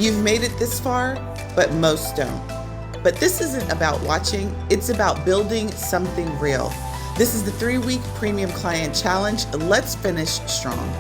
You've made it this far, but most don't. But this isn't about watching, it's about building something real. This is the 3-week Premium Client Challenge. Let's finish strong.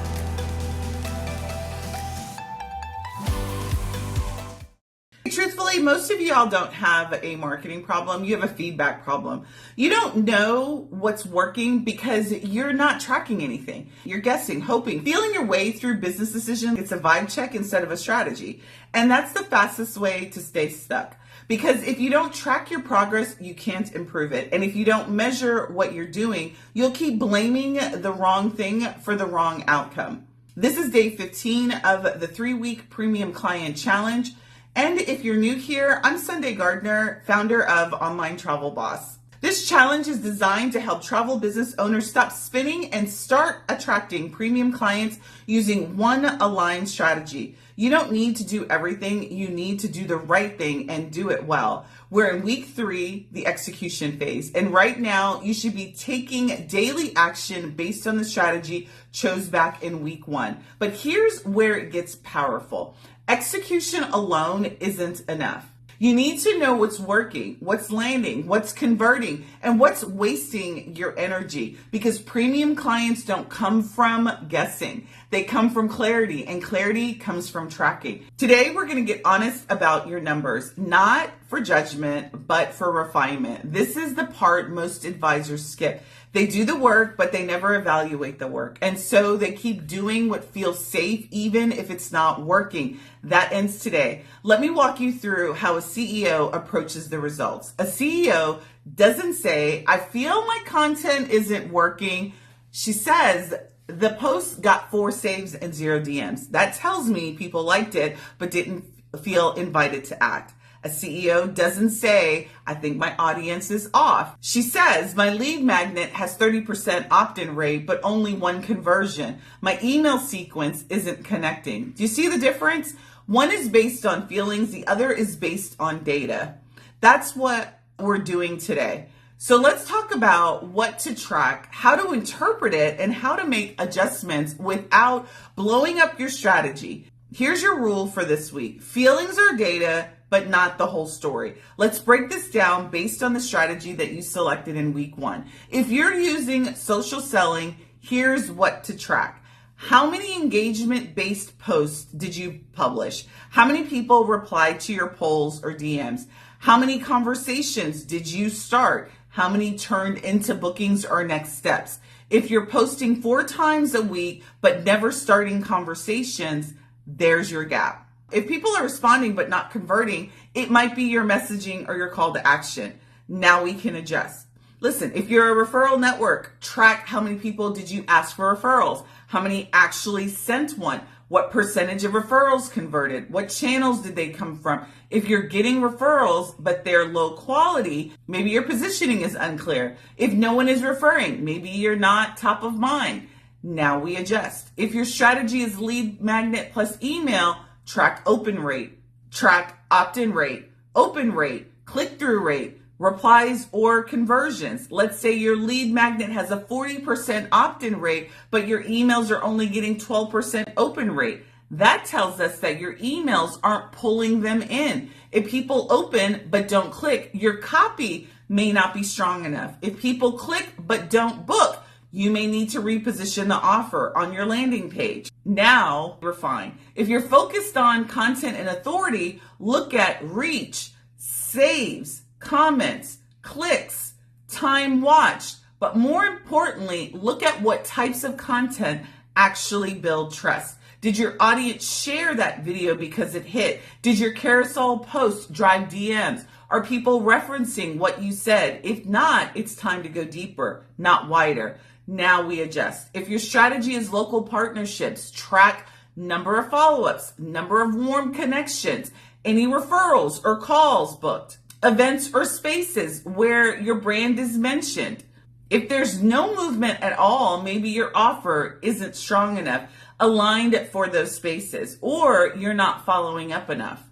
Truthfully, most of y'all don't have a marketing problem. You have a feedback problem. You don't know what's working because you're not tracking anything. You're guessing, hoping, feeling your way through business decisions. It's a vibe check instead of a strategy. And that's the fastest way to stay stuck. Because if you don't track your progress, you can't improve it. And if you don't measure what you're doing, you'll keep blaming the wrong thing for the wrong outcome. This is day 15 of the 3-week Premium Client Challenge. And if you're new here, I'm Sunday Gardner, founder of Online Travel Boss. This challenge is designed to help travel business owners stop spinning and start attracting premium clients using one aligned strategy. You don't need to do everything. You need to do the right thing and do it well. We're in week 3, the execution phase. And right now, you should be taking daily action based on the strategy chose back in week 1. But here's where it gets powerful. Execution alone isn't enough. You need to know what's working, what's landing, what's converting, and what's wasting your energy, because premium clients don't come from guessing. They come from clarity, and clarity comes from tracking. Today, we're going to get honest about your numbers, not for judgment, but for refinement. This is the part most advisors skip. They do the work, but they never evaluate the work. And so they keep doing what feels safe, even if it's not working. That ends today. Let me walk you through how a CEO approaches the results. A CEO doesn't say, I feel my content isn't working. She says, the post got 4 saves and 0 DMs. That tells me people liked it, but didn't feel invited to act. A CEO doesn't say, I think my audience is off. She says, my lead magnet has 30% opt-in rate, but only 1 conversion. My email sequence isn't connecting. Do you see the difference? One is based on feelings. The other is based on data. That's what we're doing today. So let's talk about what to track, how to interpret it, and how to make adjustments without blowing up your strategy. Here's your rule for this week. Feelings are data, but not the whole story. Let's break this down based on the strategy that you selected in week 1. If you're using social selling, here's what to track. How many engagement-based posts did you publish? How many people replied to your polls or DMs? How many conversations did you start? How many turned into bookings or next steps? If you're posting 4 times a week, but never starting conversations, there's your gap. If people are responding but not converting, it might be your messaging or your call to action. Now we can adjust. Listen, if you're a referral network, track how many people did you ask for referrals? How many actually sent one? What percentage of referrals converted? What channels did they come from? If you're getting referrals, but they're low quality, maybe your positioning is unclear. If no one is referring, maybe you're not top of mind. Now we adjust. If your strategy is lead magnet plus email, track open rate, track opt-in rate, open rate, click-through rate, replies or conversions. Let's say your lead magnet has a 40% opt-in rate, but your emails are only getting 12% open rate. That tells us that your emails aren't pulling them in. If people open but don't click, your copy may not be strong enough. If people click but don't book, you may need to reposition the offer on your landing page. Now, refine. If you're focused on content and authority, look at reach, saves, comments, clicks, time watched. But more importantly, look at what types of content actually build trust. Did your audience share that video because it hit? Did your carousel post drive DMs? Are people referencing what you said? If not, it's time to go deeper, not wider. Now we adjust. If your strategy is local partnerships, track number of follow-ups, number of warm connections, any referrals or calls booked, events or spaces where your brand is mentioned. If there's no movement at all, maybe your offer isn't strong enough, aligned for those spaces, or you're not following up enough.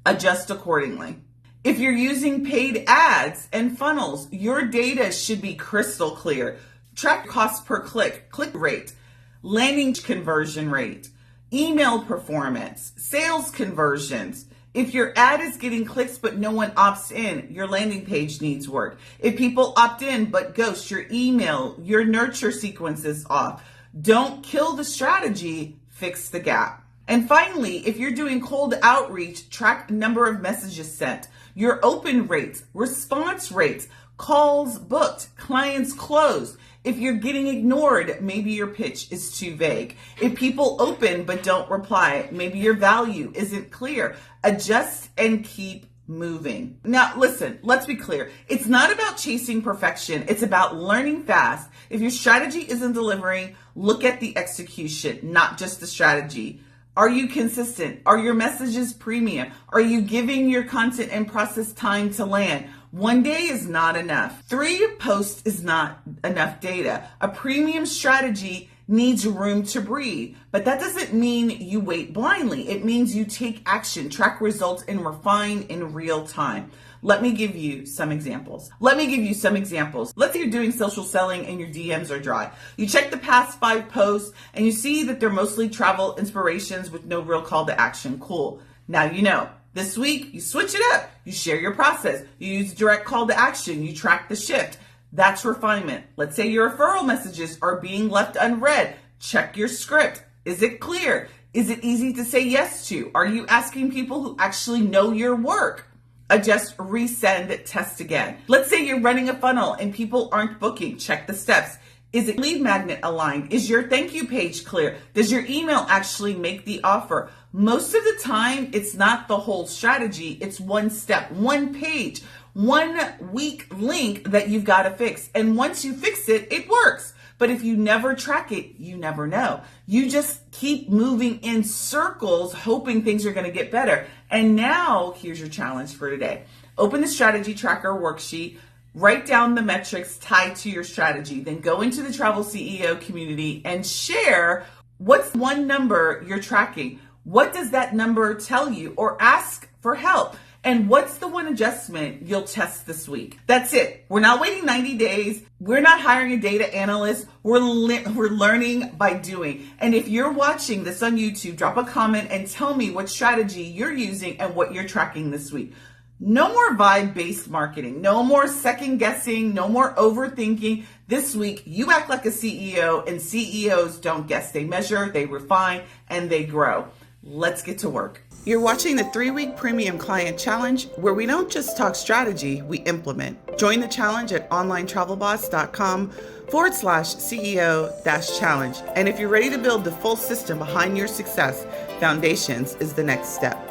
Adjust accordingly. If you're using paid ads and funnels, your data should be crystal clear. Track cost per click, click rate, landing conversion rate, email performance, sales conversions. If your ad is getting clicks but no one opts in, your landing page needs work. If people opt in but ghost your email, your nurture sequence is off. Don't kill the strategy, fix the gap. And finally, if you're doing cold outreach, track number of messages sent, your open rates, response rates, calls booked, clients closed. If you're getting ignored, maybe your pitch is too vague. If people open but don't reply, maybe your value isn't clear. Adjust and keep moving. Now, listen, let's be clear. It's not about chasing perfection. It's about learning fast. If your strategy isn't delivering, look at the execution, not just the strategy. Are you consistent? Are your messages premium? Are you giving your content and process time to land? One day is not enough. 3 posts is not enough data. A premium strategy needs room to breathe, but that doesn't mean you wait blindly. It means you take action, track results, and refine in real time. Let me give you some examples. Let's say you're doing social selling and your DMs are dry. You check the past 5 posts and you see that they're mostly travel inspirations with no real call to action. Cool. Now you know. This week, you switch it up. You share your process. You use direct call to action. You track the shift. That's refinement. Let's say your referral messages are being left unread. Check your script. Is it clear? Is it easy to say yes to? Are you asking people who actually know your work? Adjust, resend, test again. Let's say you're running a funnel and people aren't booking. Check the steps. Is it lead magnet aligned? Is your thank you page clear? Does your email actually make the offer? Most of the time, it's not the whole strategy. It's one step, one page, one weak link that you've got to fix. And once you fix it, it works. But if you never track it, you never know. You just keep moving in circles, hoping things are going to get better. And now, here's your challenge for today. Open the strategy tracker worksheet. Write down the metrics tied to your strategy. Then go into the Travel CEO community and share what's one number you're tracking. What does that number tell you? Or ask for help. And what's the one adjustment you'll test this week? That's it. We're not waiting 90 days. We're not hiring a data analyst. We're learning by doing. And if you're watching this on YouTube, drop a comment and tell me what strategy you're using and what you're tracking this week. No more vibe-based marketing. No more second guessing. No more overthinking. This week, you act like a CEO, and CEOs don't guess. They measure, they refine, and they grow. Let's get to work. You're watching the 3-week Premium Client Challenge, where we don't just talk strategy, we implement. Join the challenge at onlinetravelboss.com/CEO-challenge. And if you're ready to build the full system behind your success, Foundations is the next step.